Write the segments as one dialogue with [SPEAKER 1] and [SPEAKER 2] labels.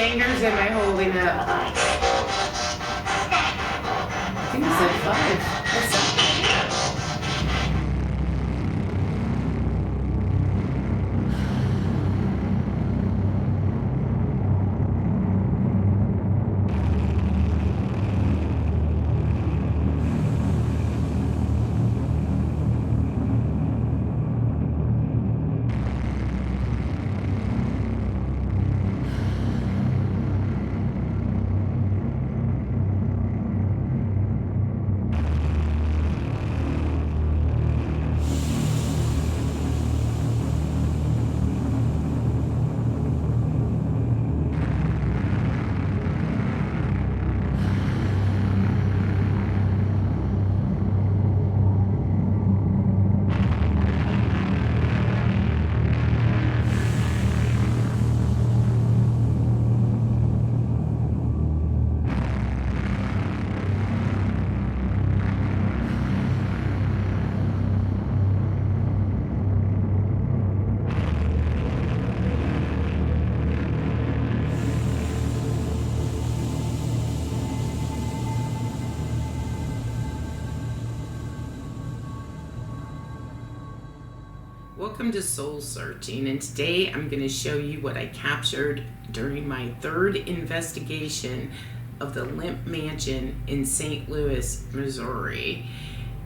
[SPEAKER 1] fingers am I holding up? I think it said 5. That's Welcome to Soul Searching, and today I'm going to show you what I captured during my third investigation of the Lemp Mansion in St. Louis, Missouri.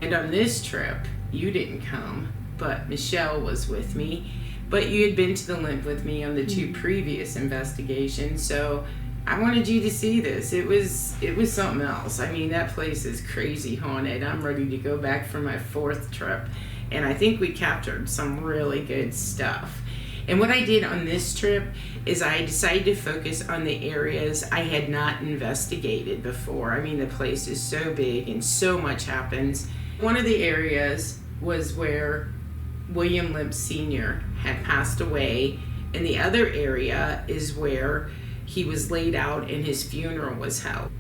[SPEAKER 1] And on this trip, you didn't come, but Michelle was with me. But you had been to the Lemp with me on the 2 previous investigations, so I wanted you to see this. It was something else. I mean, that place is crazy haunted. I'm ready to go back for my 4th trip. And I think we captured some really good stuff. And what I did on this trip is I decided to focus on the areas I had not investigated before. I mean, the place is so big and so much happens. One of the areas was where William Lemp Sr. had passed away, and the other area is where he was laid out and his funeral was held.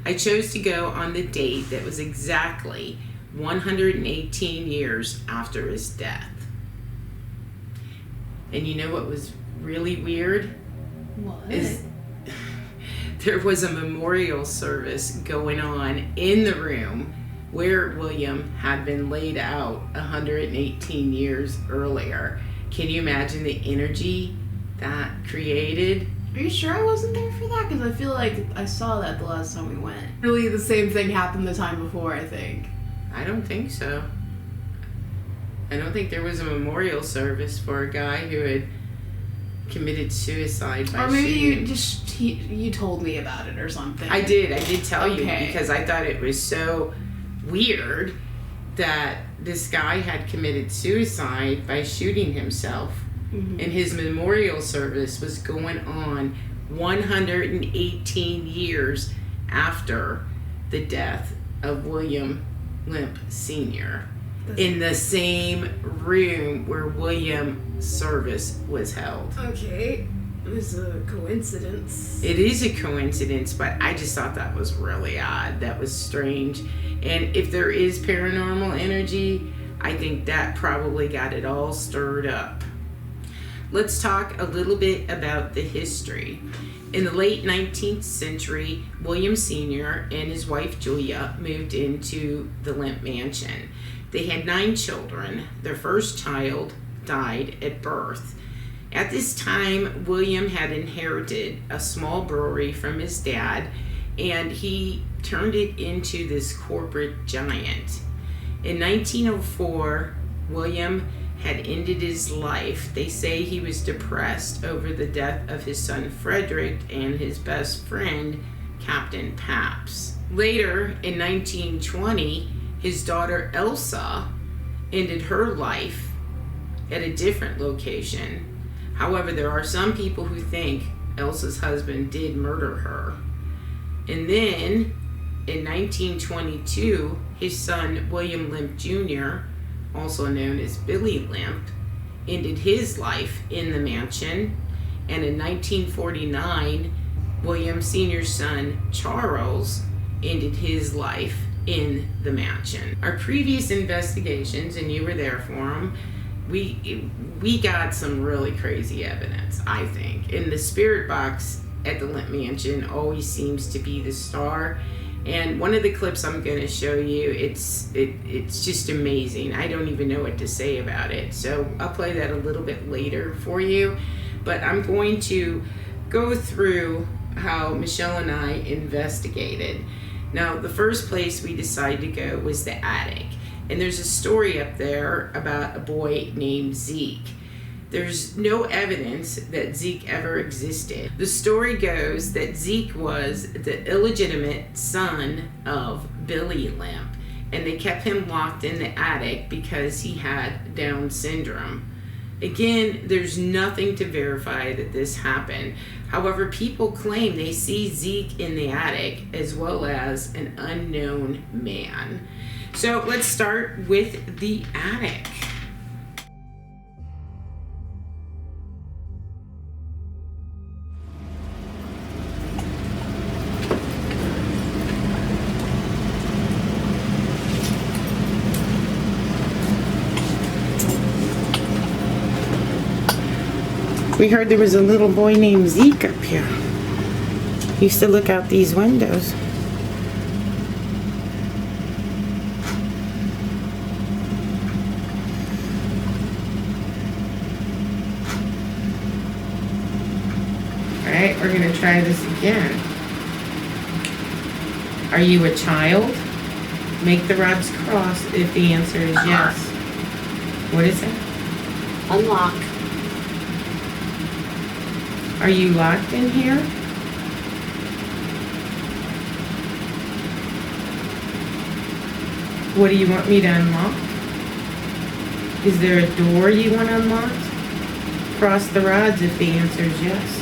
[SPEAKER 1] I chose to go on the date that was exactly 118 years after his death. And you know what was really weird?
[SPEAKER 2] What?
[SPEAKER 1] Is there was a memorial service going on in the room where William had been laid out 118 years earlier. Can you imagine the energy that created?
[SPEAKER 2] Are you sure I wasn't there for that? Because I feel like I saw that the last time we went. Really, the same thing happened the time before, I think.
[SPEAKER 1] I don't think so. I don't think there was a memorial service for a guy who had committed suicide by
[SPEAKER 2] Or maybe
[SPEAKER 1] shooting.
[SPEAKER 2] you told me about it or something.
[SPEAKER 1] I did tell you,
[SPEAKER 2] Okay.
[SPEAKER 1] because I thought it was so weird that this guy had committed suicide by shooting himself.
[SPEAKER 2] Mm-hmm.
[SPEAKER 1] And his memorial service was going on 118 years after the death of William Lemp Sr. in the same room where William's service was held.
[SPEAKER 2] Okay, it's a coincidence.
[SPEAKER 1] It is a coincidence, but I just thought that was really odd. That was strange. And if there is paranormal energy, I think that probably got it all stirred up. Let's talk a little bit about the history. In the late 19th century, William Sr. and his wife Julia moved into the Lemp Mansion. They had 9 children. Their first child died at birth. At this time, William had inherited a small brewery from his dad, and he turned it into this corporate giant. In 1904, William had ended his life. They say he was depressed over the death of his son Frederick and his best friend, Captain Paps. Later, in 1920, his daughter Elsa ended her life at a different location. However, there are some people who think Elsa's husband did murder her. And then, in 1922, his son William Lemp Jr., also known as Billy Lemp, ended his life in the mansion. And in 1949, William Sr.'s son Charles ended his life in the mansion. Our previous investigations, and you were there for them, we got some really crazy evidence, I think. And the spirit box at the Lemp Mansion always seems to be the star. And one of the clips I'm going to show you, it's just amazing. I don't even know what to say about it. So I'll play that a little bit later for you. But I'm going to go through how Michelle and I investigated. Now, the first place we decided to go was the attic. And there's a story up there about a boy named Zeke. There's no evidence that Zeke ever existed. The story goes that Zeke was the illegitimate son of Billy Lemp, and they kept him locked in the attic because he had Down syndrome. Again, there's nothing to verify that this happened. However, people claim they see Zeke in the attic as well as an unknown man. So let's start with the attic. We heard there was a little boy named Zeke up here. He used to look out these windows. Alright, we're going to try this again. Are you a child? Make the rods cross if the answer is yes. What is it?
[SPEAKER 2] Unlock.
[SPEAKER 1] Are you locked in here? What do you want me to unlock? Is there a door you want unlocked? Cross the rods if the answer is yes.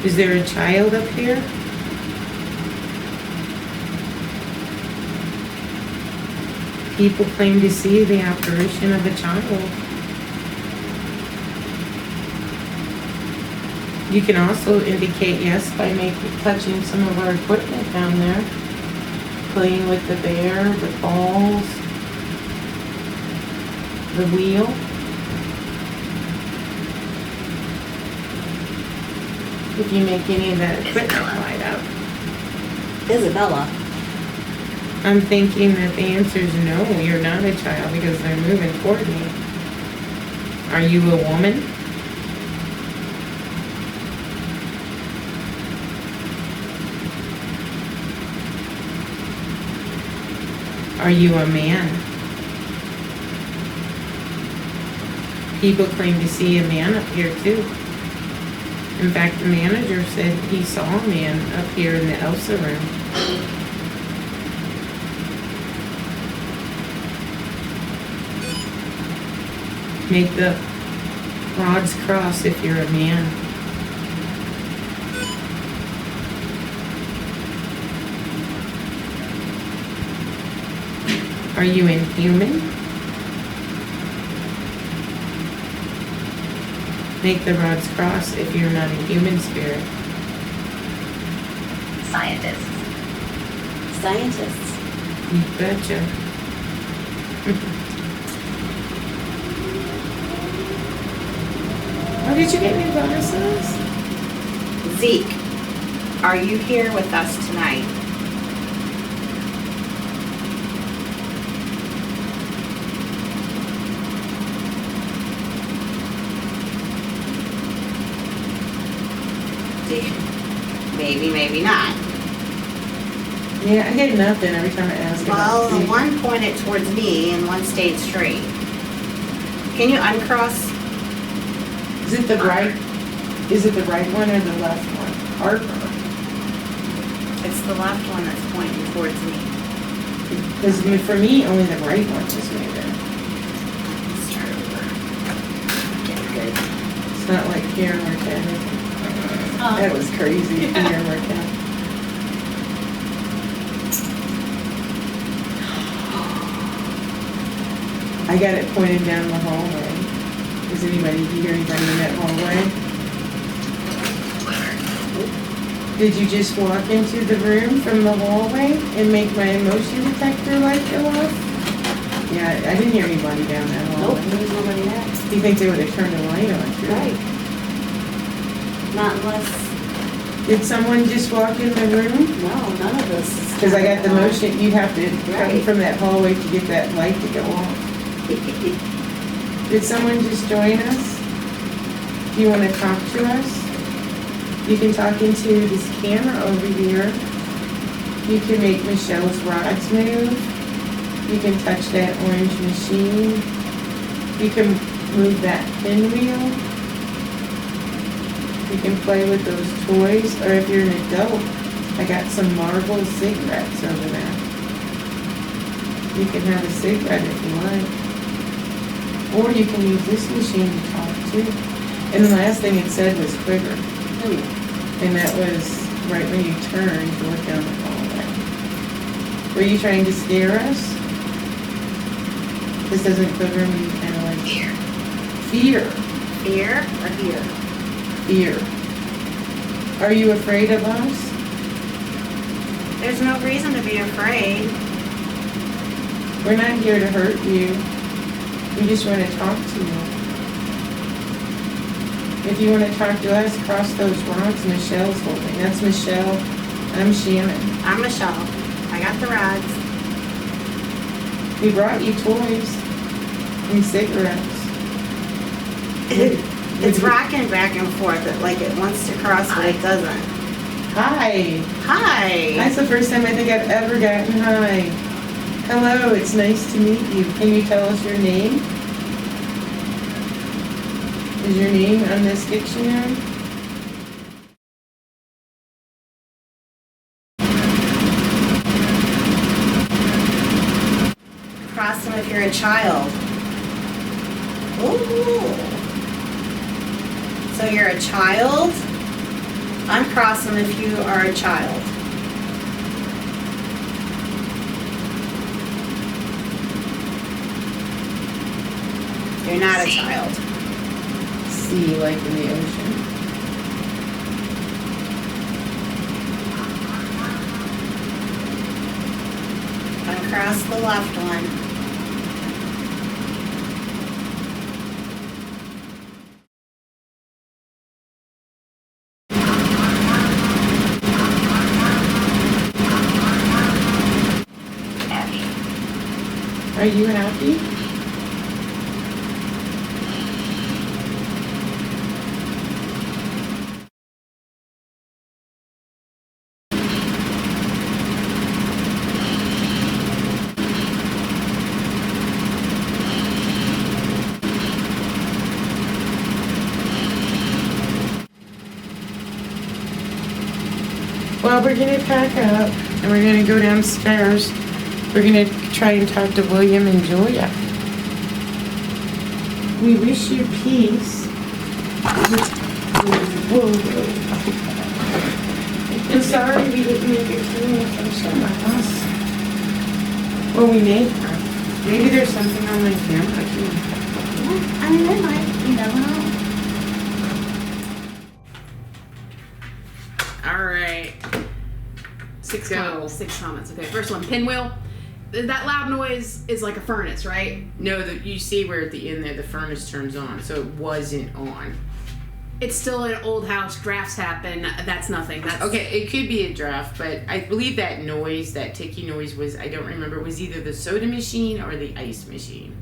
[SPEAKER 1] Is there a child up here? People claim to see the apparition of a child. You can also indicate yes by touching some of our equipment down there. Playing with the bear, the balls, the wheel. If you make any of that equipment light up.
[SPEAKER 3] Isabella.
[SPEAKER 1] I'm thinking that the answer is no, you're not a child because they're moving toward me. Are you a woman? Are you a man? People claim to see a man up here too. In fact, the manager said he saw a man up here in the Elsa room. Make the rods cross if you're a man. Are you inhuman? Make the rods cross if you're not a human spirit.
[SPEAKER 3] Scientists. Scientists.
[SPEAKER 1] You betcha. Oh, did you get new glasses?
[SPEAKER 3] Zeke, are you here with us tonight? Maybe, maybe not.
[SPEAKER 1] Yeah, I get nothing every time I ask
[SPEAKER 3] Well,
[SPEAKER 1] about
[SPEAKER 3] the one pointed towards me and one stayed straight. Can you uncross?
[SPEAKER 1] Is it the right one or the left one? Harper.
[SPEAKER 3] It's the left one that's pointing towards me.
[SPEAKER 1] Because for me, only the right one is moving.
[SPEAKER 3] Let's start over. Get good.
[SPEAKER 1] It's not like here and work anything. That was crazy. Here and work out. I got it pointed down the hallway. Does anybody hear anybody in that hallway? Did you just walk into the room from the hallway and make my motion detector light go off? Yeah, I didn't hear anybody down that hallway.
[SPEAKER 3] Nope, there was nobody there.
[SPEAKER 1] Do you think they would have turned the light on too?
[SPEAKER 3] Right. Not unless,
[SPEAKER 1] Did someone just walk in the room?
[SPEAKER 3] no, none of this is.
[SPEAKER 1] Because I got the motion, you'd have to come
[SPEAKER 3] Right.
[SPEAKER 1] from that hallway to get that light to go off. Did someone just join us? Do you want to talk to us? You can talk into this camera over here. You can make Michelle's rods move. You can touch that orange machine. You can move that pinwheel. You can play with those toys. Or if you're an adult, I got some Marlboro cigarettes over there. You can have a cigarette if you like. Or you can use this machine to talk to. And the last thing it said was quiver. And that was right when you turned to look down the hallway. Were you trying to scare us? This doesn't quiver me kind of like
[SPEAKER 3] Fear.
[SPEAKER 1] fear.
[SPEAKER 3] Fear or fear?
[SPEAKER 1] Fear. Are you afraid of us?
[SPEAKER 3] There's no reason to be afraid.
[SPEAKER 1] We're not here to hurt you. We just want to talk to you. If you want to talk to us, cross those rods Michelle's holding. That's Michelle. I'm Shannon.
[SPEAKER 3] I'm Michelle. I got the rods.
[SPEAKER 1] We brought you toys and cigarettes.
[SPEAKER 3] It's rocking back and forth. Like it wants to cross, but it doesn't.
[SPEAKER 1] Hi.
[SPEAKER 3] Hi.
[SPEAKER 1] That's the first time I think I've ever gotten hi. Hello, it's nice to meet you. Can you tell us your name? Is your name on this dictionary?
[SPEAKER 3] Cross them if you're a child. Ooh. So you're a child? Uncross them if you are a child. You're not a child.
[SPEAKER 1] Sea, like in the ocean.
[SPEAKER 3] Uncross the left one.
[SPEAKER 1] Are you happy? Well, we're gonna pack up and we're gonna go downstairs. We're gonna try and talk to William and Julia. We wish you peace. Whoa. I'm sorry we didn't make it through. I'm so lost. Well, we may have. Maybe there's something on my camera too.
[SPEAKER 3] I mean, there might. You never know.
[SPEAKER 1] All right.
[SPEAKER 2] Six
[SPEAKER 1] Go.
[SPEAKER 2] comments. Okay, first one, pinwheel. That loud noise is like a furnace, right?
[SPEAKER 1] No, you see where at the end there the furnace turns on, so it wasn't on.
[SPEAKER 2] It's still an old house. Drafts happen. That's nothing. That's
[SPEAKER 1] Okay, it could be a draft, but I believe that noise, that ticky noise was, I don't remember, was either the soda machine or the ice machine.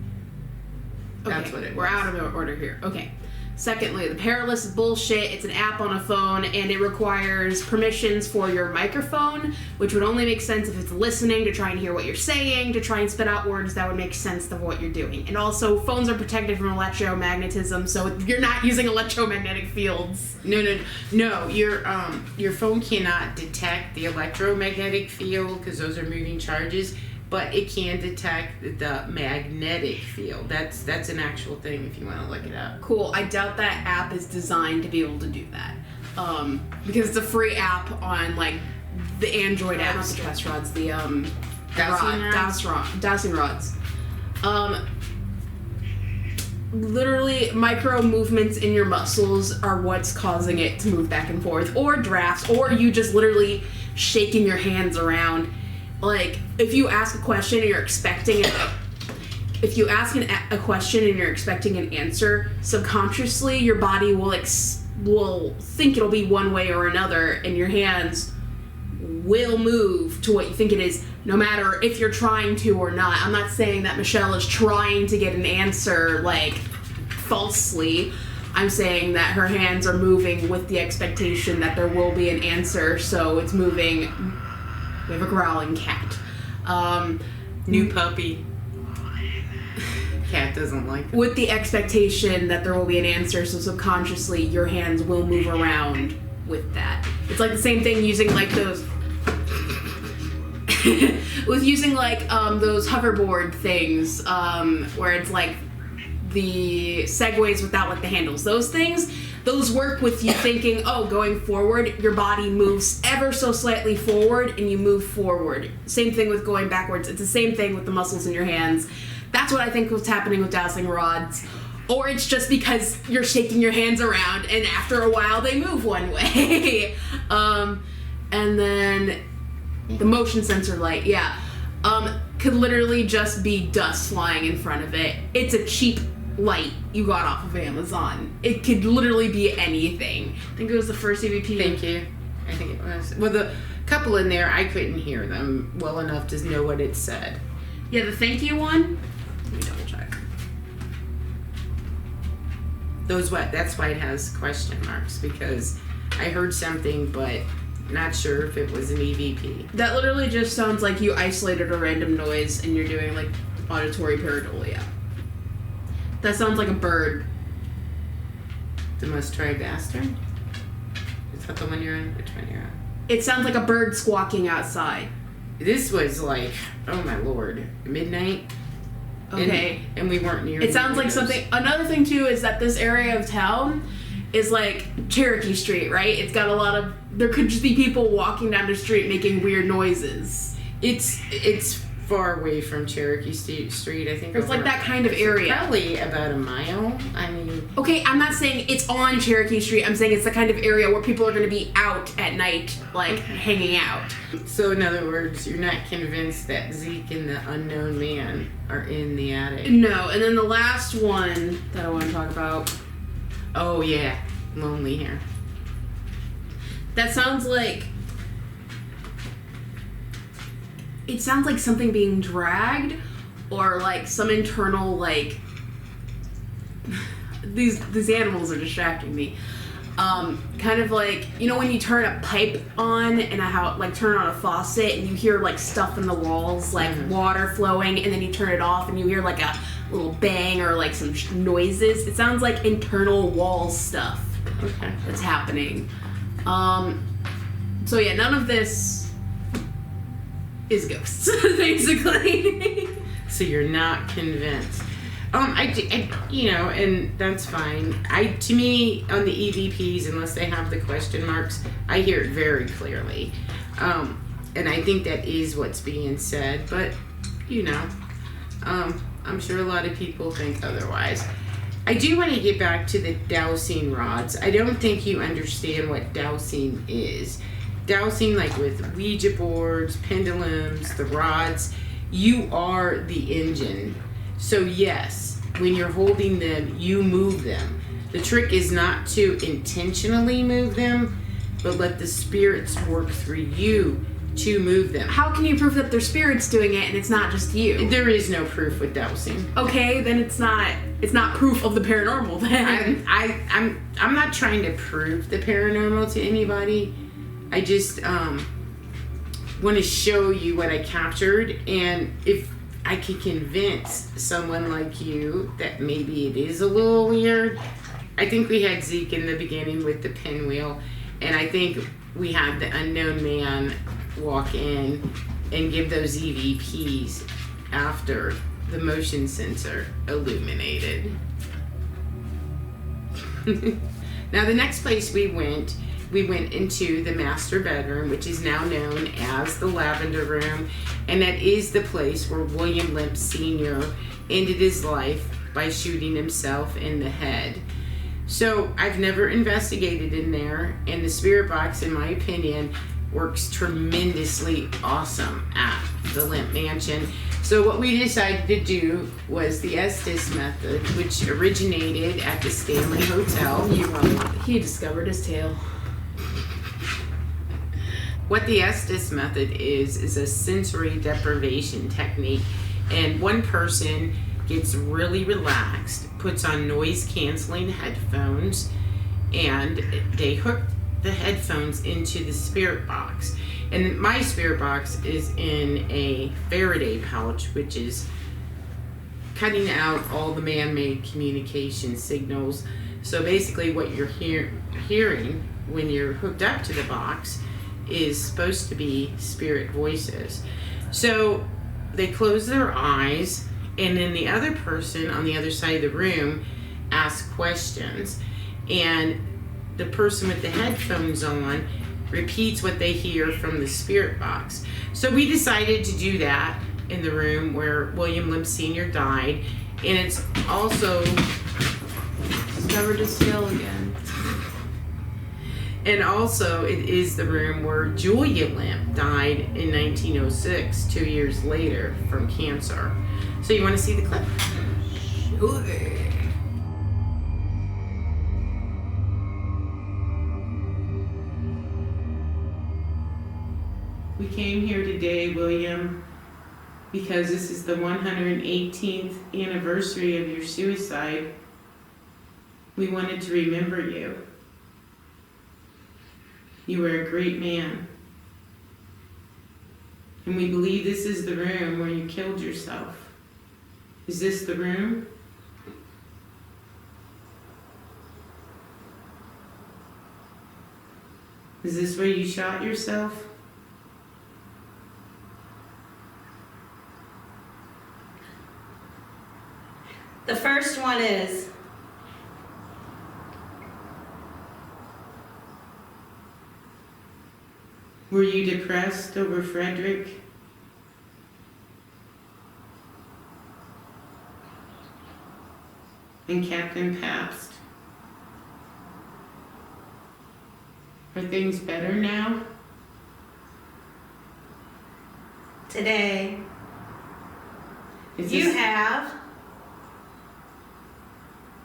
[SPEAKER 1] That's
[SPEAKER 2] Okay,
[SPEAKER 1] what it
[SPEAKER 2] we're
[SPEAKER 1] was.
[SPEAKER 2] out of order here. Okay. Secondly, the Perilous is bullshit. It's an app on a phone, and it requires permissions for your microphone, which would only make sense if it's listening to try and hear what you're saying, to try and spit out words that would make sense of what you're doing. And also, phones are protected from electromagnetism, so you're not using electromagnetic fields.
[SPEAKER 1] No. Your phone cannot detect the electromagnetic field because those are moving charges, but it can detect the magnetic field. That's an actual thing if you want to look it up.
[SPEAKER 2] Cool. I doubt that app is designed to be able to do that. Because it's a free app on, like, the Android app. Not the test rods, the,
[SPEAKER 1] Dowsing rods?
[SPEAKER 2] dowsing rods. literally micro movements in your muscles are what's causing it to move back and forth, or drafts, or you just literally shaking your hands around. Like, if you ask a question and you're expecting it, if you ask a question and you're expecting an answer, subconsciously your body will think it'll be one way or another, and your hands will move to what you think it is, no matter if you're trying to or not. I'm not saying that Michelle is trying to get an answer, like, falsely. I'm saying that her hands are moving with the expectation that there will be an answer, so it's moving. We have a growling cat.
[SPEAKER 1] New puppy. Cat doesn't like it.
[SPEAKER 2] With the expectation that there will be an answer, so subconsciously your hands will move around with that. It's like the same thing using like those with using like those hoverboard things where it's like the segways without like the handles. Those things, those work with you thinking, oh, going forward, your body moves ever so slightly forward and you move forward. Same thing with going backwards. It's the same thing with the muscles in your hands. That's what I think was happening with dowsing rods. Or it's just because you're shaking your hands around and after a while they move one way. And then the motion sensor light, could literally just be dust flying in front of it. It's a cheap light you got off of Amazon. It could literally be anything. I think it was the first EVP.
[SPEAKER 1] Thank you. I think it was. Well, the couple in there, I couldn't hear them well enough to know what it said.
[SPEAKER 2] Yeah, the thank you one. Let me double check.
[SPEAKER 1] That's why it has question marks, because I heard something, but not sure if it was an EVP.
[SPEAKER 2] That literally just sounds like you isolated a random noise and you're doing like auditory pareidolia. That sounds like a bird.
[SPEAKER 1] The Must Try Bastard? Is that the one you're on? Which one you're on?
[SPEAKER 2] It sounds like a bird squawking outside.
[SPEAKER 1] This was like, oh my lord, midnight.
[SPEAKER 2] Okay.
[SPEAKER 1] And we weren't near.
[SPEAKER 2] It sounds like something. Another thing too is that this area of town is like Cherokee Street, right? It's got a lot of. There could just be people walking down the street making weird noises.
[SPEAKER 1] It's far away from Cherokee Street. I think
[SPEAKER 2] it's like that kind of area.
[SPEAKER 1] Probably about a mile. I mean.
[SPEAKER 2] Okay, I'm not saying it's on Cherokee Street. I'm saying it's the kind of area where people are going to be out at night, like hanging out.
[SPEAKER 1] So in other words, you're not convinced that Zeke and the unknown man are in the attic?
[SPEAKER 2] No. And then the last one that I want to talk about.
[SPEAKER 1] Oh yeah, lonely here.
[SPEAKER 2] That sounds like. It sounds like something being dragged, or like some internal like. These animals are distracting me. Kind of like, you know when you turn a pipe on and turn on a faucet and you hear like stuff in the walls, like water flowing, and then you turn it off and you hear like a little bang or like some noises. It sounds like internal wall stuff that's happening. So yeah, none of this is ghosts, basically.
[SPEAKER 1] So you're not convinced. And that's fine. To me, on the EVPs, unless they have the question marks, I hear it very clearly. And I think that is what's being said, but, I'm sure a lot of people think otherwise. I do want to get back to the dowsing rods. I don't think you understand what dowsing is. Dowsing, like with Ouija boards, pendulums, the rods, you are the engine. So yes, when you're holding them, you move them. The trick is not to intentionally move them, but let the spirits work through you to move them.
[SPEAKER 2] How can you prove that their spirit's doing it and it's not just you?
[SPEAKER 1] There is no proof with dowsing.
[SPEAKER 2] Okay, then it's not proof of the paranormal then.
[SPEAKER 1] I'm not trying to prove the paranormal to anybody. I just want to show you what I captured, and if I can convince someone like you that maybe it is a little weird. I think we had Zeke in the beginning with the pinwheel, and I think we had the unknown man walk in and give those EVPs after the motion sensor illuminated. Now the next place we went into the master bedroom, which is now known as the lavender room, and that is the place where William Lemp Sr. ended his life by shooting himself in the head. So I've never investigated in there, and the spirit box, in my opinion, works tremendously awesome at the Lemp Mansion. So what we decided to do was the Estes method, which originated at the Stanley Hotel.
[SPEAKER 2] He discovered his tail.
[SPEAKER 1] What the Estes method is a sensory deprivation technique, and one person gets really relaxed, puts on noise canceling headphones, and they hook the headphones into the spirit box. And my spirit box is in a Faraday pouch, which is cutting out all the man-made communication signals. So basically what you're hearing when you're hooked up to the box is supposed to be spirit voices. So they close their eyes, and then the other person on the other side of the room asks questions, and the person with the headphones on repeats what they hear from the spirit box. So we decided to do that in the room where William Lemp Sr. died, and it's also
[SPEAKER 2] Discovered his tail again.
[SPEAKER 1] And also, it is the room where Julia Lemp died in 1906, 2 years later, from cancer. So you want to see the clip?
[SPEAKER 2] Sure.
[SPEAKER 1] We came here today, William, because this is the 118th anniversary of your suicide. We wanted to remember you. You were a great man. And we believe this is the room where you killed yourself. Is this the room? Is this where you shot yourself?
[SPEAKER 3] The first one is
[SPEAKER 1] Were you depressed over Frederick? And Captain Pabst? Are things better now?
[SPEAKER 3] today.
[SPEAKER 1] It's
[SPEAKER 3] You
[SPEAKER 1] a,
[SPEAKER 3] have.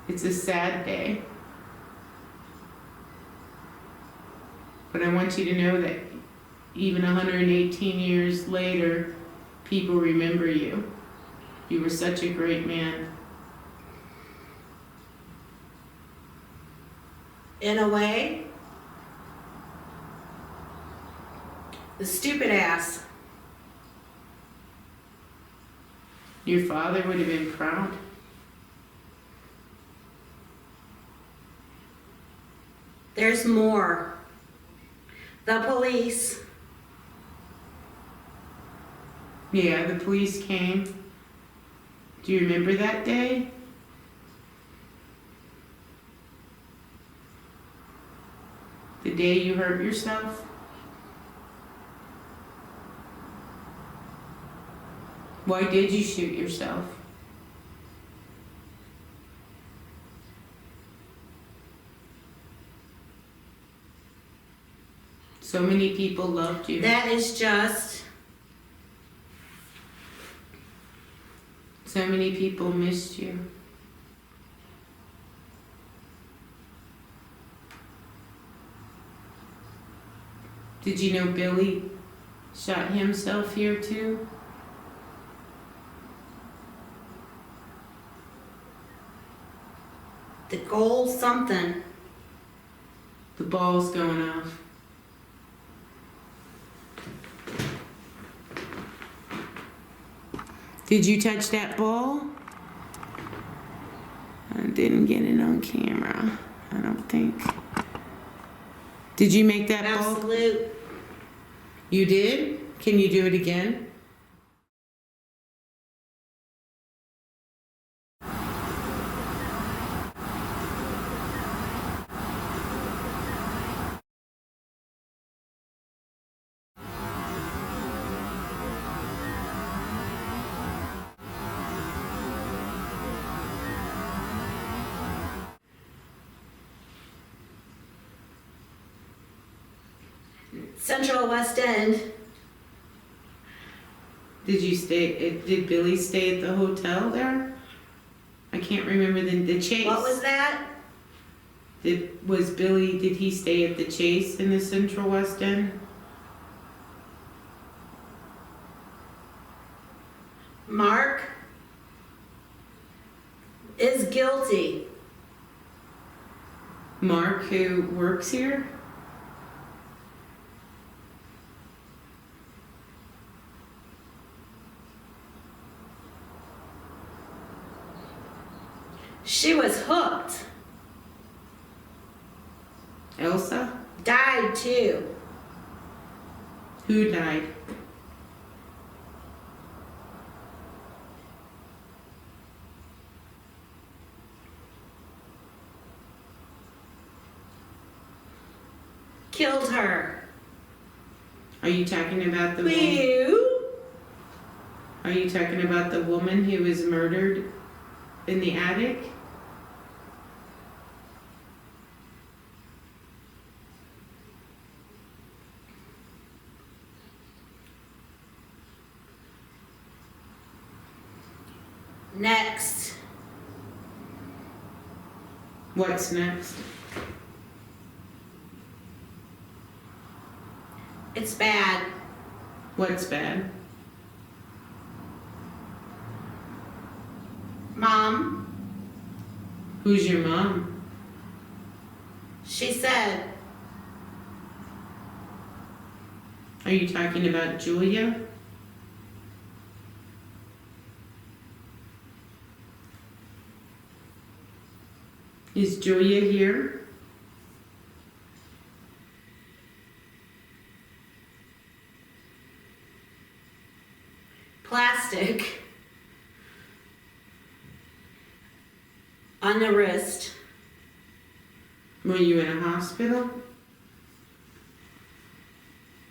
[SPEAKER 1] it's a sad day. But I want you to know that even 118 years later, people remember you. You were such a great man.
[SPEAKER 3] In a way, the stupid ass.
[SPEAKER 1] Your father would have been proud.
[SPEAKER 3] There's more. The police.
[SPEAKER 1] Yeah, the police came. Do you remember that day? The day you hurt yourself? Why did you shoot yourself? So many people loved you.
[SPEAKER 3] That is just.
[SPEAKER 1] So many people missed you. Did you know Billy shot himself here too?
[SPEAKER 3] The goal something.
[SPEAKER 1] The ball's going off. Did you touch that ball? I didn't get it on camera, I don't think. Did you make that ball?
[SPEAKER 3] Absolute.
[SPEAKER 1] You did? Can you do it again?
[SPEAKER 3] Central West End.
[SPEAKER 1] Did Billy stay at the hotel there? I can't remember the Chase.
[SPEAKER 3] What was that?
[SPEAKER 1] Did he stay at the Chase in the Central West End?
[SPEAKER 3] Mark is guilty.
[SPEAKER 1] Mark, who works here?
[SPEAKER 3] She was hooked.
[SPEAKER 1] Elsa?
[SPEAKER 3] Died too.
[SPEAKER 1] Who died?
[SPEAKER 3] Killed her.
[SPEAKER 1] Are you talking about the woman?
[SPEAKER 3] You?
[SPEAKER 1] Are you talking about the woman who was murdered in the attic?
[SPEAKER 3] Next.
[SPEAKER 1] What's next?
[SPEAKER 3] It's bad.
[SPEAKER 1] What's bad?
[SPEAKER 3] Mom,
[SPEAKER 1] Who's your mom?
[SPEAKER 3] she said,
[SPEAKER 1] Are you talking about Julia? Is Julia here?
[SPEAKER 3] plastic on the wrist.
[SPEAKER 1] Were you in a hospital?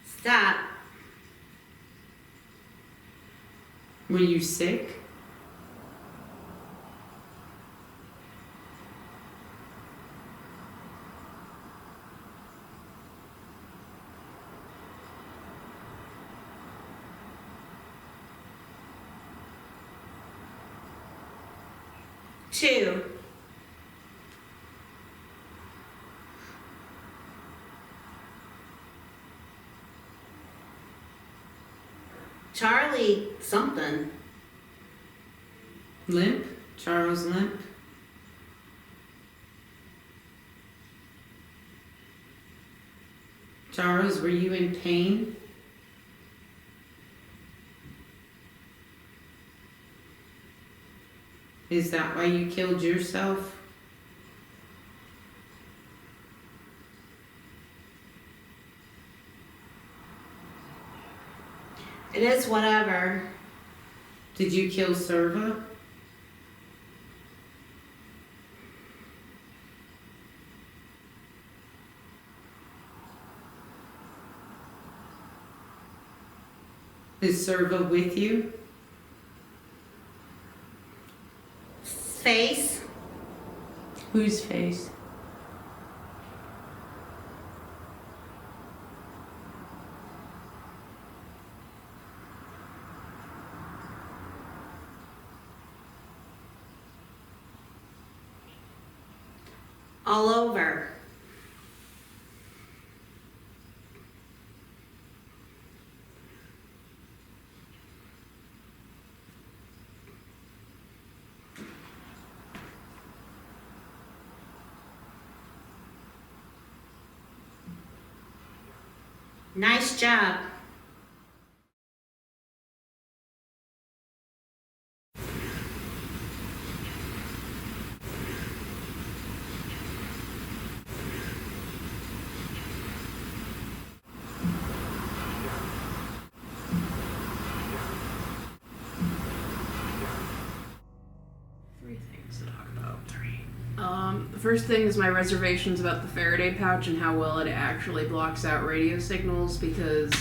[SPEAKER 3] Stop.
[SPEAKER 1] Were you sick?
[SPEAKER 3] Two. Charlie something.
[SPEAKER 1] Lemp? Charles Lemp? Charles, were you in pain? Is that why you killed yourself?
[SPEAKER 3] It is whatever.
[SPEAKER 1] Did you kill Serva? Is Serva with you?
[SPEAKER 3] Face.
[SPEAKER 1] Whose face?
[SPEAKER 3] All over. Nice job.
[SPEAKER 2] Three things to talk about. The first thing is my reservations about the Faraday pouch and how well it actually blocks out radio signals, because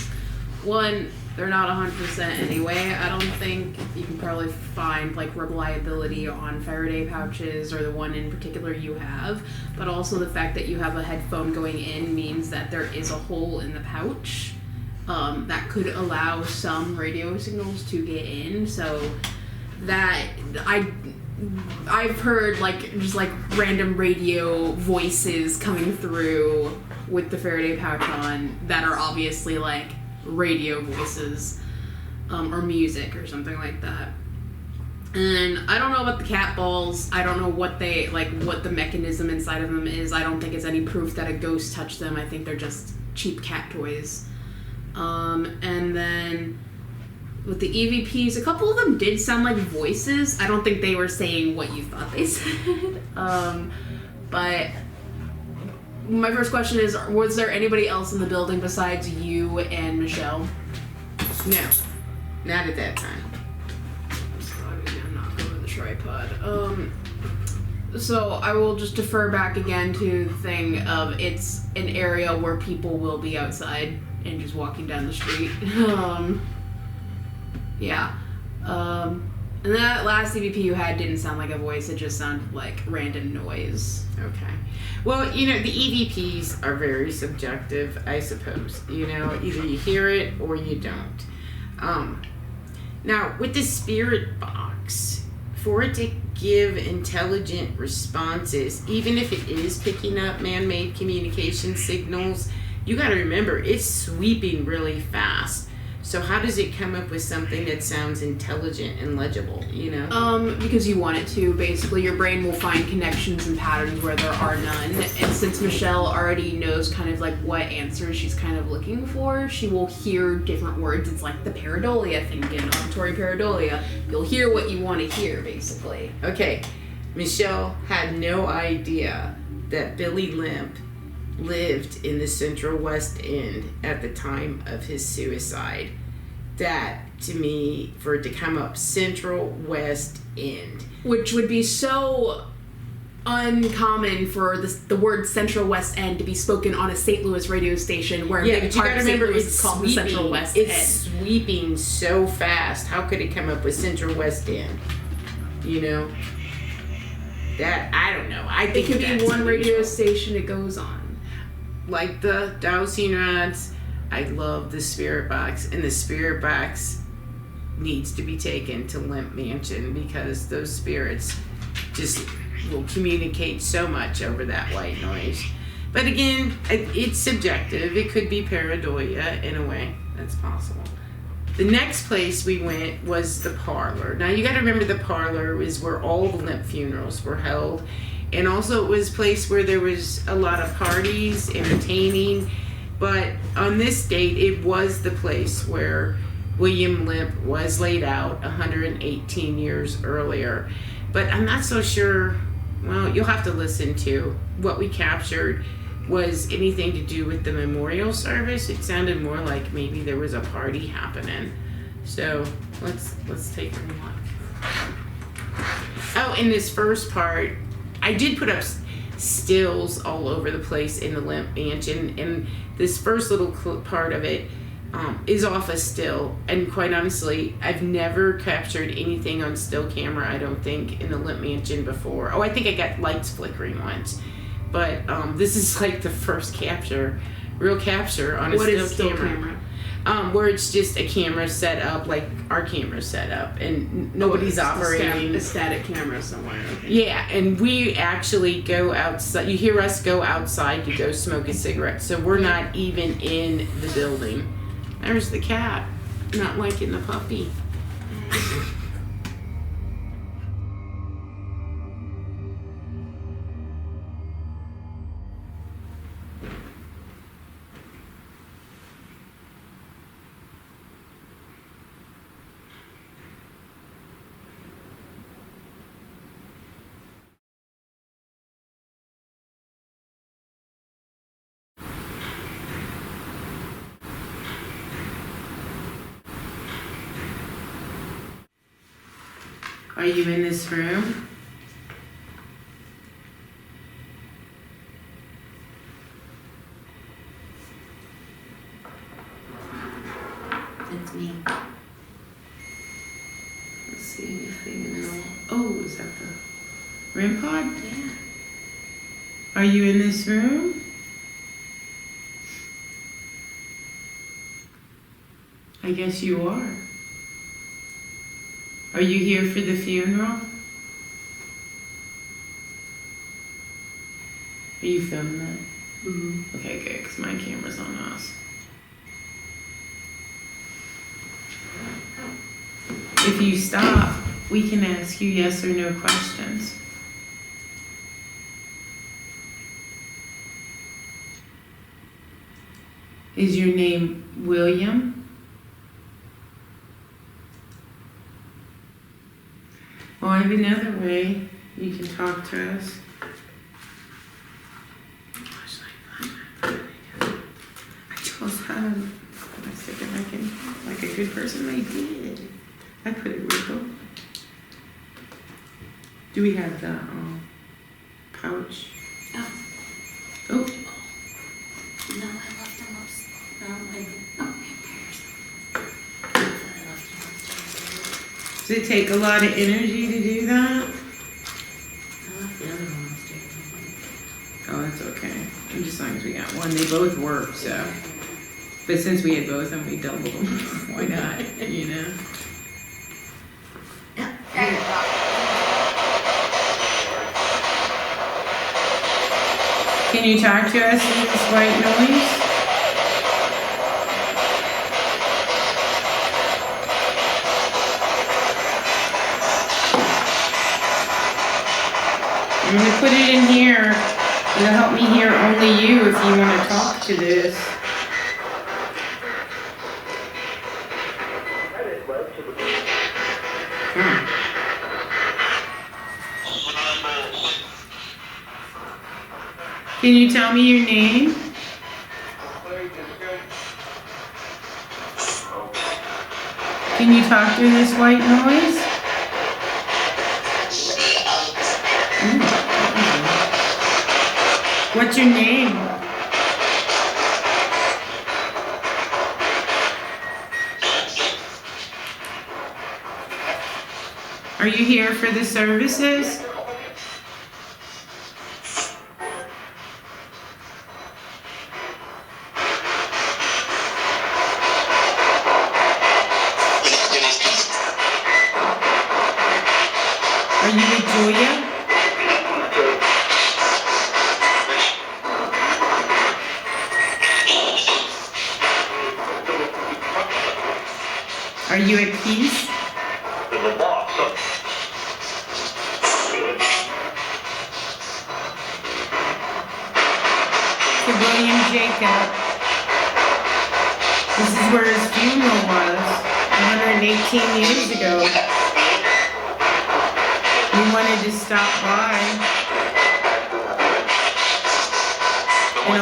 [SPEAKER 2] one, they're not 100% anyway. I don't think you can probably find like reliability on Faraday pouches or the one in particular you have. But also the fact that you have a headphone going in means that there is a hole in the pouch that could allow some radio signals to get in. So that I've heard like just like random radio voices coming through with the Faraday pouch on that are obviously like radio voices or music or something like that. And I don't know about the cat balls. I don't know what they like, what the mechanism inside of them is. I don't think it's any proof that a ghost touched them. I think they're just cheap cat toys. And then with the EVPs, a couple of them did sound like voices. I don't think they were saying what you thought they said. But my first question is, was there anybody else in the building besides you and Michelle?
[SPEAKER 1] No, not at that time.
[SPEAKER 2] I'm not going to the tripod. So I will just defer back again to the thing of it's an area where people will be outside and just walking down the street. Yeah. And that last EVP you had didn't sound like a voice, it just sounded like random noise.
[SPEAKER 1] Okay. Well, you know, the EVPs are very subjective, I suppose. You know, either you hear it or you don't. Now, with the spirit box, for it to give intelligent responses, even if it is picking up man-made communication signals, you got to remember, it's sweeping really fast. So how does it come up with something that sounds intelligent and legible, you know?
[SPEAKER 2] Because you want it to. Basically, your brain will find connections and patterns where there are none. And since Michelle already knows kind of like what answers she's kind of looking for, she will hear different words. It's like the pareidolia thing again, auditory pareidolia. You'll hear what you want to hear, basically.
[SPEAKER 1] Okay, Michelle had no idea that Billy Lemp lived in the Central West End at the time of his suicide. That, to me, for it to come up Central West End.
[SPEAKER 2] Which would be so uncommon for the word Central West End to be spoken on a St. Louis radio station where
[SPEAKER 1] Yeah,
[SPEAKER 2] a big
[SPEAKER 1] but you
[SPEAKER 2] part
[SPEAKER 1] gotta
[SPEAKER 2] of St.
[SPEAKER 1] remember,
[SPEAKER 2] Louis
[SPEAKER 1] it's
[SPEAKER 2] is called the Central West End.
[SPEAKER 1] It's sweeping so fast. How could it come up with Central West End? You know? That, I don't know. I think
[SPEAKER 2] it could
[SPEAKER 1] that's
[SPEAKER 2] be one radio
[SPEAKER 1] unusual.
[SPEAKER 2] station it goes on.
[SPEAKER 1] Like the dowsing rods, I love the spirit box, and the spirit box needs to be taken to Lemp Mansion because those spirits just will communicate so much over that white noise. But again, it's subjective. It could be pareidolia in a way. That's possible. The next place we went was the parlor. Now you got to remember the parlor is where all the Lemp funerals were held. And also it was a place where there was a lot of parties, entertaining. But on this date, it was the place where William Lemp was laid out 118 years earlier. But I'm not so sure, well, you'll have to listen to what we captured was anything to do with the memorial service. It sounded more like maybe there was a party happening. So let's take a look. Oh, in this first part, I did put up stills all over the place in the Lemp Mansion, and this first little part of it is off a still. And quite honestly, I've never captured anything on still camera, I don't think, in the Lemp Mansion before. Oh, I think I got lights flickering once. But this is like the first real capture on a still camera. Where it's just a camera set up, like our camera set up, and nobody's operating.
[SPEAKER 2] A static camera somewhere. Okay.
[SPEAKER 1] Yeah, and we actually go outside. You hear us go outside to go smoke a cigarette, so we're not even in the building. There's the cat, not liking the puppy. Are you in this room?
[SPEAKER 3] It's me.
[SPEAKER 1] Let's see anything in the... Oh, is that the REM pod?
[SPEAKER 3] Yeah.
[SPEAKER 1] Are you in this room? I guess you are. Are you here for the funeral? Are you filming that?
[SPEAKER 3] Mm-hmm.
[SPEAKER 1] Okay, good, because my camera's on us. If you stop, we can ask you yes or no questions. Is your name William? Well, I have another way you can talk to us. I chose home. I was thinking like a good person, I did. I put it wiggle. Do we have the pouch?
[SPEAKER 3] Oh.
[SPEAKER 1] Oh,
[SPEAKER 3] No, I left them upstairs. No, I didn't. Oh, I left them upstairs.
[SPEAKER 1] does it take a lot of energy to do that?
[SPEAKER 3] I left the other one upstairs.
[SPEAKER 1] Oh, that's okay. And just as long as we got one, they both work, so. But since we had both of them, we doubled them. Why not? You know? Can you talk to us in this white noise? I'm going to put it in here. It'll help me hear only you if you want to talk to this. Can you tell me your name? Can you talk through this white noise? What's your name? Are you here for the services? Are you with Julia? Are you at peace? To William Jacob. This is where his funeral was 118 years ago. We wanted to stop by and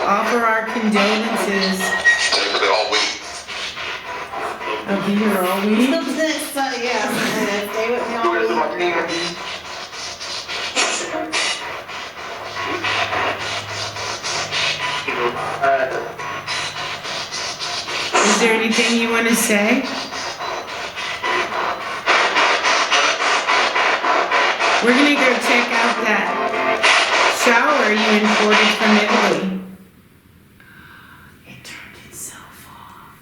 [SPEAKER 1] offer our condolences. I'll be here all week.
[SPEAKER 3] So, yeah, stay with me all week.
[SPEAKER 1] Is there anything you want to say? We're gonna go check out that shower you imported from Italy. It turned itself off.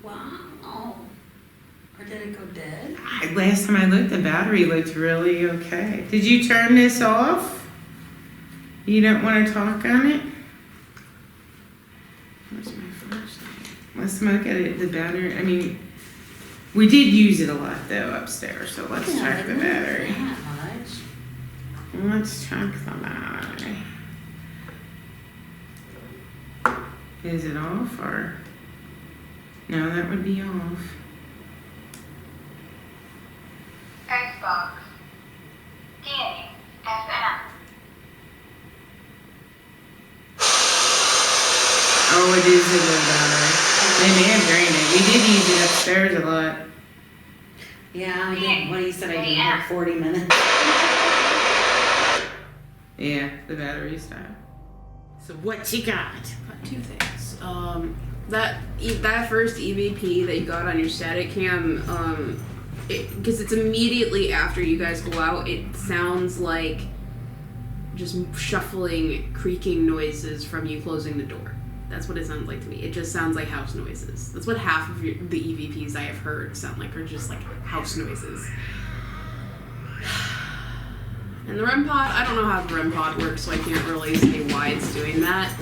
[SPEAKER 3] Wow. Or did it go dead?
[SPEAKER 1] Last time I looked, the battery looked really okay. Did you turn this off? You don't want to talk on it? Where's my flashlight? Let's look at it. The battery, I mean, we did use it a lot though upstairs, so let's check the battery.
[SPEAKER 3] That much.
[SPEAKER 1] Let's check the battery. Is it off or? No, that would be off.
[SPEAKER 4] Xbox. Scanning. FM.
[SPEAKER 1] Oh, it is a low battery. They may have drained it. We did use it upstairs a lot.
[SPEAKER 3] Yeah, I did. What you said I did for 40 minutes.
[SPEAKER 1] Yeah, the battery's died. So what you got?
[SPEAKER 2] Got two things. That first EVP that you got on your static cam, because it's immediately after you guys go out, it sounds like just shuffling, creaking noises from you closing the door. That's what it sounds like to me. It just sounds like house noises. That's what half of the EVPs I have heard sound like, are just like house noises. And the REM pod, I don't know how the REM pod works, so I can't really say why it's doing that.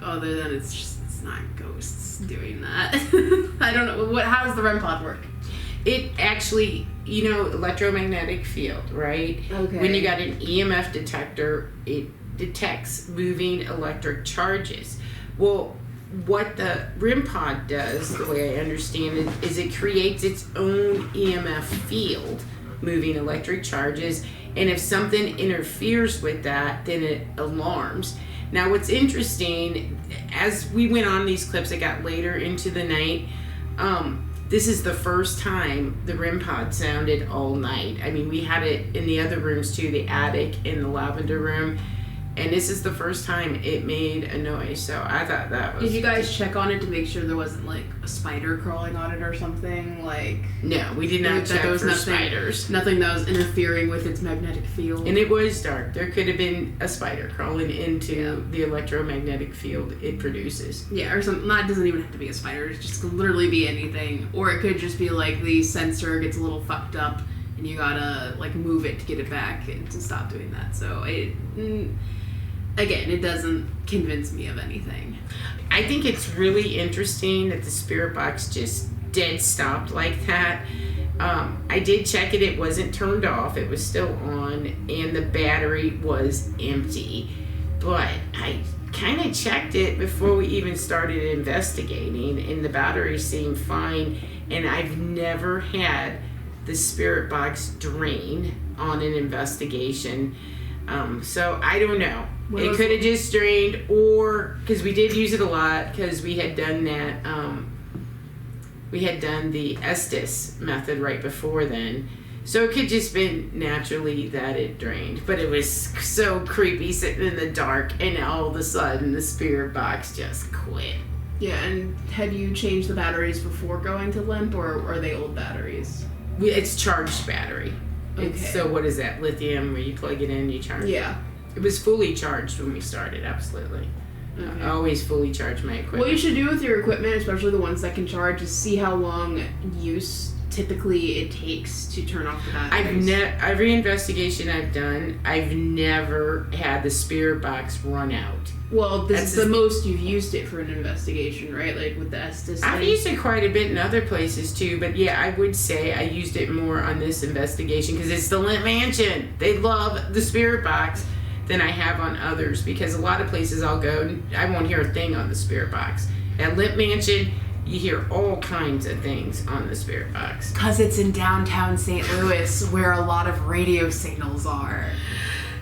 [SPEAKER 2] Other than it's not ghosts doing that. I don't know. How does the REM pod work?
[SPEAKER 1] It actually, electromagnetic field, right?
[SPEAKER 2] Okay.
[SPEAKER 1] When you got an EMF detector, it detects moving electric charges. Well, what the REM pod does, the way I understand it, is it creates its own EMF field, moving electric charges, and if something interferes with that, then it alarms. Now, what's interesting, as we went on these clips, it got later into the night, this is the first time the REM pod sounded all night. I mean, we had it in the other rooms too, the attic and the lavender room, and this is the first time it made a noise. So I thought that was...
[SPEAKER 2] Did you guys check on it to make sure there wasn't like a spider crawling on it or something? Like,
[SPEAKER 1] no, we did not check for spiders.
[SPEAKER 2] Nothing that was interfering with its magnetic field.
[SPEAKER 1] And it was dark. There could have been a spider crawling into the electromagnetic field it produces.
[SPEAKER 2] Yeah, or something. That doesn't even have to be a spider. It just could literally be anything. Or it could just be like the sensor gets a little fucked up and you gotta like move it to get it back and to stop doing that. So again, it doesn't convince me of anything.
[SPEAKER 1] I think it's really interesting that the spirit box just dead stopped like that. I did check it. It wasn't turned off. It was still on, and the battery was empty. But I kind of checked it before we even started investigating, and the battery seemed fine. And I've never had the spirit box drain on an investigation. So I don't know. It could have just drained, or because we did use it a lot because we had done that. We had done the Estes method right before then, so it could just been naturally that it drained. But it was so creepy sitting in the dark, and all of a sudden the spirit box just quit.
[SPEAKER 2] Yeah, and had you changed the batteries before going to Lemp, or are they old batteries?
[SPEAKER 1] It's charged battery.
[SPEAKER 2] Okay.
[SPEAKER 1] So what is that? Lithium, where you plug it in, you charge it?
[SPEAKER 2] Yeah.
[SPEAKER 1] It was fully charged when we started, absolutely.
[SPEAKER 2] Okay.
[SPEAKER 1] I always fully charge my equipment.
[SPEAKER 2] What you should do with your equipment, especially the ones that can charge, is see how long use typically it takes to turn off the batteries.
[SPEAKER 1] Every investigation I've done, I've never had the spirit box run out.
[SPEAKER 2] Well, this is the most you've used it for an investigation, right? Like with the Estes
[SPEAKER 1] I've
[SPEAKER 2] thing.
[SPEAKER 1] used it quite a bit in other places too, but yeah, I would say I used it more on this investigation because it's the Lemp Mansion. They love the spirit box than I have on others, because a lot of places I'll go and I won't hear a thing on the spirit box. At Lemp Mansion, you hear all kinds of things on the spirit box.
[SPEAKER 2] Because it's in downtown St. Louis, where a lot of radio signals are.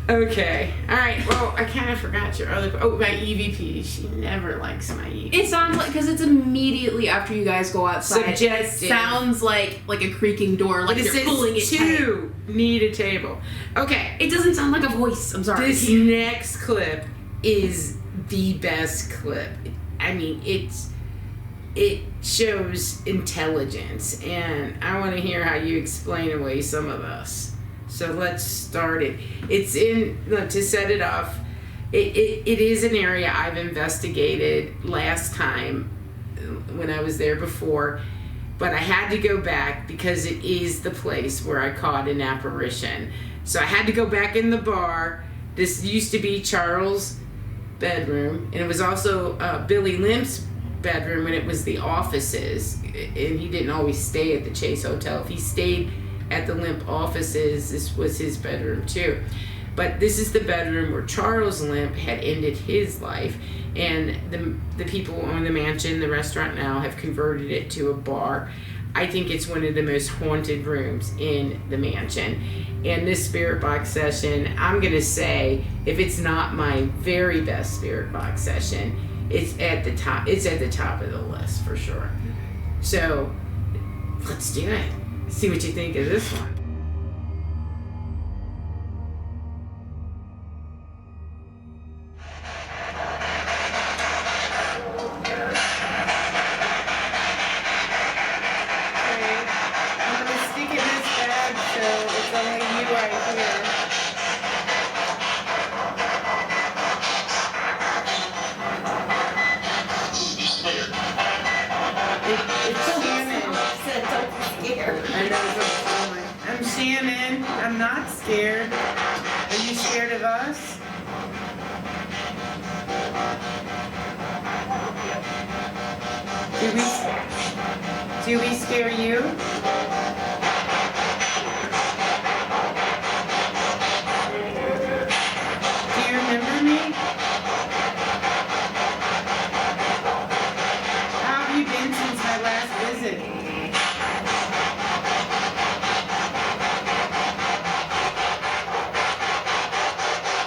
[SPEAKER 1] Okay. Alright, well, I kind of forgot your other... Oh, my EVP. She never likes my EVP.
[SPEAKER 2] It sounds like... Because it's immediately after you guys go outside.
[SPEAKER 1] Subjective.
[SPEAKER 2] It sounds like a creaking door, like you're pulling it tight.
[SPEAKER 1] Two need a table. Okay.
[SPEAKER 2] It doesn't sound like a voice. I'm sorry.
[SPEAKER 1] This next clip is the best clip. I mean, it shows intelligence, and I want to hear how you explain away some of this. So let's start it. It's to set it off, it is an area I've investigated last time when I was there before, but I had to go back because it is the place where I caught an apparition. So I had to go back in the bar. This used to be Charles' bedroom, and it was also Billy Limp's bedroom when it was the offices, and he didn't always stay at the Chase Hotel. If he stayed at the Lemp offices, this was his bedroom too. But this is the bedroom where Charles Lemp had ended his life, and the people on the mansion, the restaurant now, have converted it to a bar. I think it's one of the most haunted rooms in the mansion. And this spirit box session, I'm gonna say, if it's not my very best spirit box session, it's at the top. It's at the top of the list for sure. So let's do it. See what you think of this one. Shannon. I'm not scared. Are you scared of us? Do we scare you? Do you remember me? How have you been since my last visit?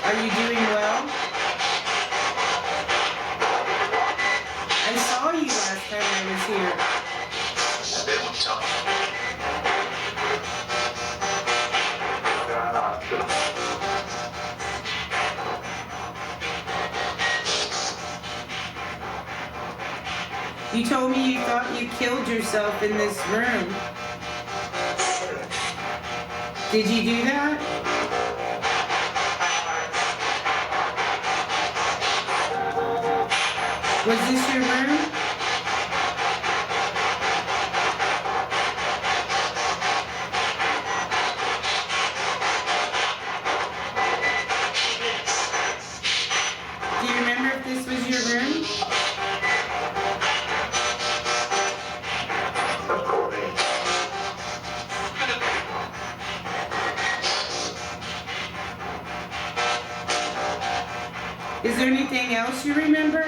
[SPEAKER 1] Are you doing well? I saw you last time I was here. You told me you thought you killed yourself in this room. Did you do that? Was this your room? Do you remember if this was your room? Is there anything else you remember?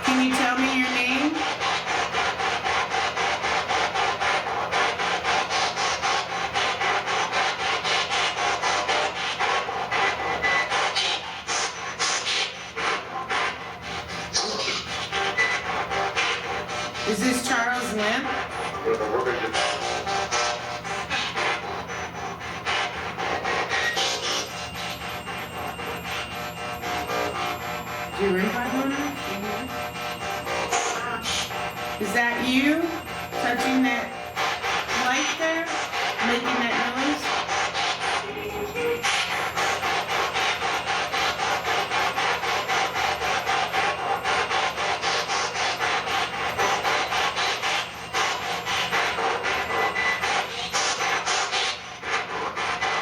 [SPEAKER 1] Can you tell me your name? Is this Charles Lemp? Do you ring light? Is that you touching that light there? Making that noise?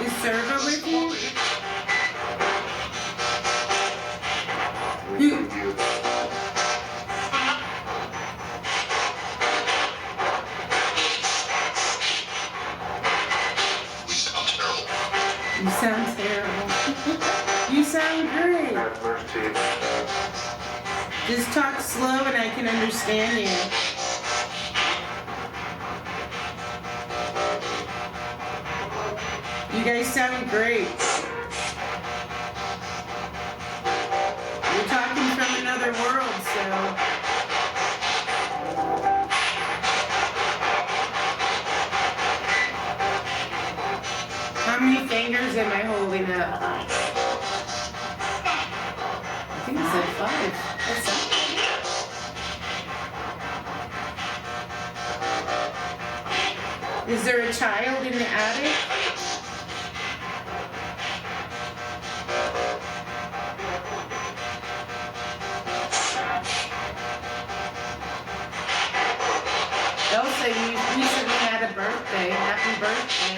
[SPEAKER 1] Is Servo with you? You sound terrible. You sound great. Just talk slow and I can understand you. You guys sound great. You're talking from another world, so. How many fingers am I holding up? I think I said 5. That's it. Is there a child in the attic? Elsa, you recently had a birthday. Happy birthday.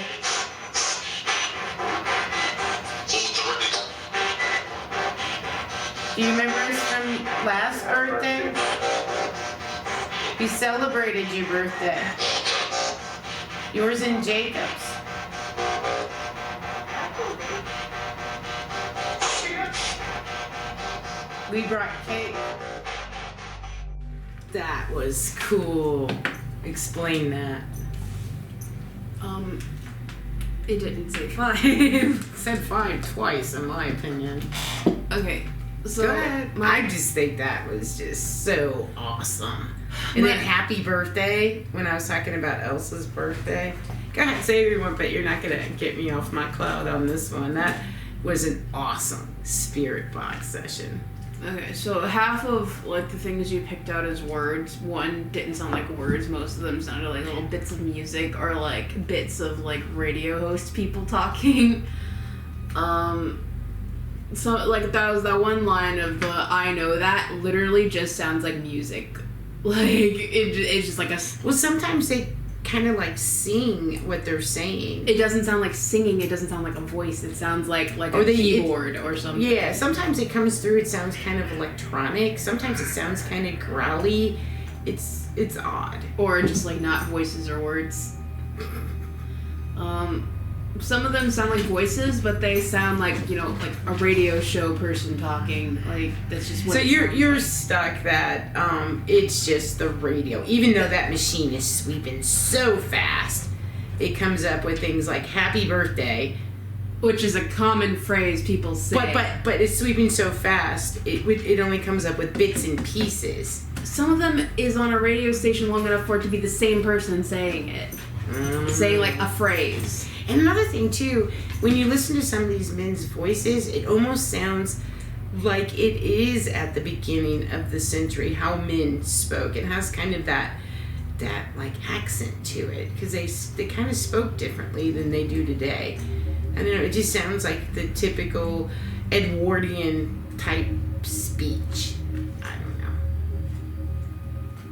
[SPEAKER 1] Do you remember us from last birthday? We celebrated your birthday. Yours and Jacob's. We brought cake. That was cool. Explain that.
[SPEAKER 2] It didn't say 5.
[SPEAKER 1] Said 5 twice, in my opinion.
[SPEAKER 2] Okay, so
[SPEAKER 1] Go ahead. I just think that was just so awesome. And then happy birthday when I was talking about Elsa's birthday. Go ahead, say what you want, but you're not gonna get me off my cloud on this one. That was an awesome spirit box session.
[SPEAKER 2] Okay, so half of like the things you picked out as words, one didn't sound like words. Most of them sounded like little bits of music or like bits of like radio host people talking. So, like, that was that one line of the I know that literally just sounds like music. Like, it's just like a...
[SPEAKER 1] Well, sometimes they kind of like sing what they're saying.
[SPEAKER 2] It doesn't sound like singing. It doesn't sound like a voice. It sounds like a keyboard or something.
[SPEAKER 1] Yeah, sometimes it comes through. It sounds kind of electronic. Sometimes it sounds kind of growly. It's odd.
[SPEAKER 2] Or just like not voices or words. Some of them sound like voices, but they sound like, you know, like a radio show person talking. Like, that's just what.
[SPEAKER 1] So you're stuck that it's just the radio. Even though that machine is sweeping so fast, it comes up with things like "Happy Birthday,"
[SPEAKER 2] which is a common phrase people say.
[SPEAKER 1] But it's sweeping so fast, it only comes up with bits and pieces.
[SPEAKER 2] Some of them is on a radio station long enough for it to be the same person saying it. Saying like a phrase.
[SPEAKER 1] And another thing too, when you listen to some of these men's voices, it almost sounds like it is at the beginning of the century how men spoke. It has kind of that like accent to it because they kind of spoke differently than they do today. I don't know, it just sounds like the typical Edwardian type speech. I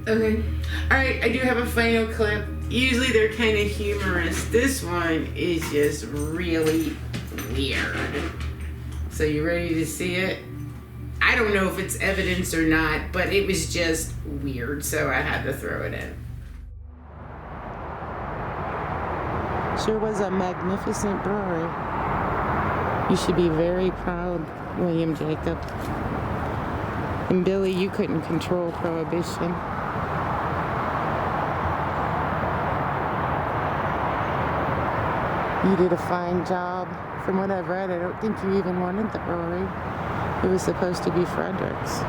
[SPEAKER 1] don't know.
[SPEAKER 2] Okay.
[SPEAKER 1] All right, I do have a final clip. Usually they're kind of humorous. This one is just really weird. So you ready to see it? I don't know if it's evidence or not, but it was just weird, so I had to throw it in. Sure was a magnificent brewery. You should be very proud, William Jacob. And Billy, you couldn't control Prohibition. You did a fine job. From what I've read, I don't think you even wanted the brewery. It was supposed to be Frederick's.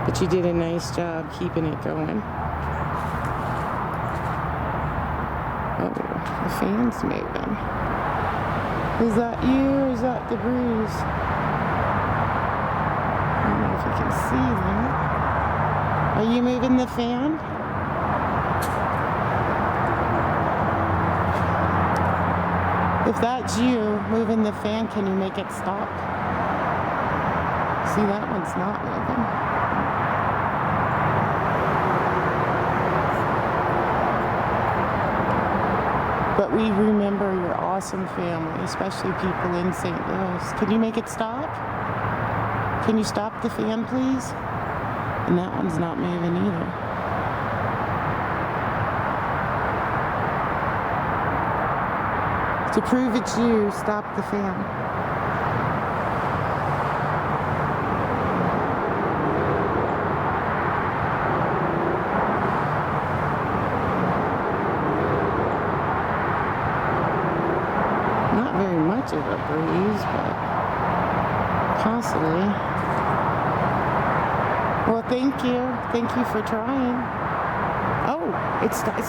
[SPEAKER 1] But you did a nice job keeping it going. Oh, the fan's moving. Is that you or is that the breeze? I don't know if you can see that. Are you moving the fan? If that's you moving the fan, can you make it stop? See, that one's not moving. But we remember your awesome family, especially people in St. Louis. Can you make it stop? Can you stop the fan, please? And that one's not moving either. To prove it's you, stop the fan. Not very much of a breeze, but possibly. Well, thank you. Thank you for trying. Oh, it's stopping.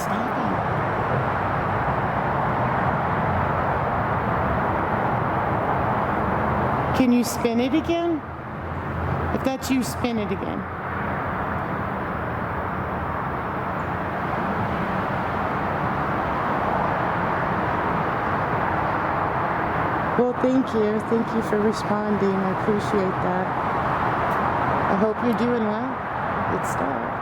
[SPEAKER 1] Can you spin it again? If that's you, spin it again. Well, thank you. Thank you for responding. I appreciate that. I hope you're doing well. It stopped.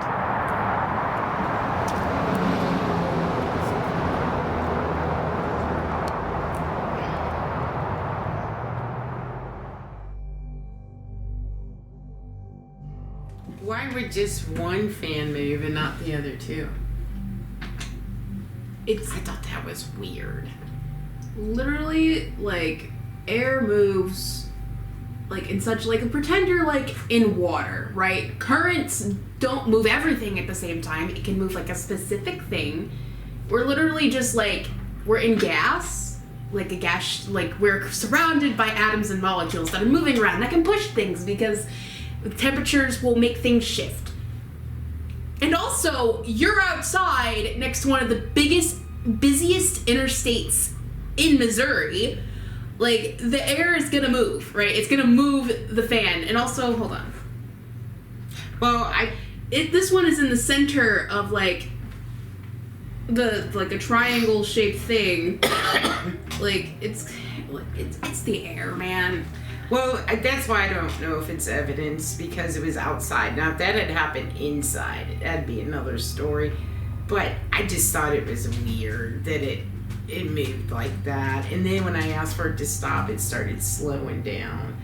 [SPEAKER 1] Why would just one fan move and not the other two? I thought that was weird.
[SPEAKER 2] Literally, like, air moves, like, in such, like, pretend you're, like, in water, right? Currents don't move everything at the same time. It can move, like, a specific thing. We're literally just, like, we're in gas, like a gas, like, we're surrounded by atoms and molecules that are moving around that can push things because temperatures will make things shift. And also, you're outside next to one of the busiest interstates in Missouri. Like, the air is gonna move, right? It's gonna move the fan. And also, hold on.
[SPEAKER 1] Well,
[SPEAKER 2] this one is in the center of, like, a triangle shaped thing. Like it's the air, man.
[SPEAKER 1] Well, that's why I don't know if it's evidence because it was outside. Now, if that had happened inside, that'd be another story. But I just thought it was weird that it moved like that. And then when I asked for it to stop, it started slowing down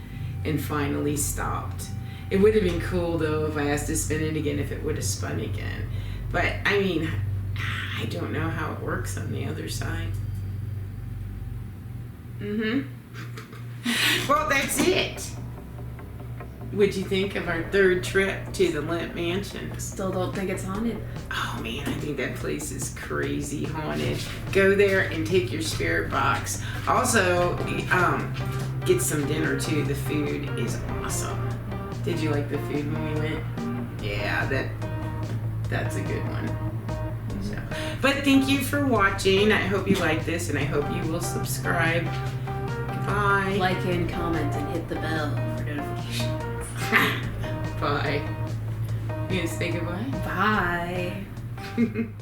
[SPEAKER 1] and finally stopped. It would have been cool, though, if I asked to spin it again, if it would have spun again. But, I mean, I don't know how it works on the other side. Well, that's it. What'd you think of our third trip to the Lemp Mansion?
[SPEAKER 2] Still don't think it's haunted.
[SPEAKER 1] Oh man, I think that place is crazy haunted. Go there and take your spirit box. Also, get some dinner too. The food is awesome. Did you like the food when we went? Yeah, that's a good one. So, but thank you for watching. I hope you like this, and I hope you will subscribe. Goodbye.
[SPEAKER 2] Like and comment and hit the bell for notifications.
[SPEAKER 1] Bye. You gonna say goodbye?
[SPEAKER 2] Bye.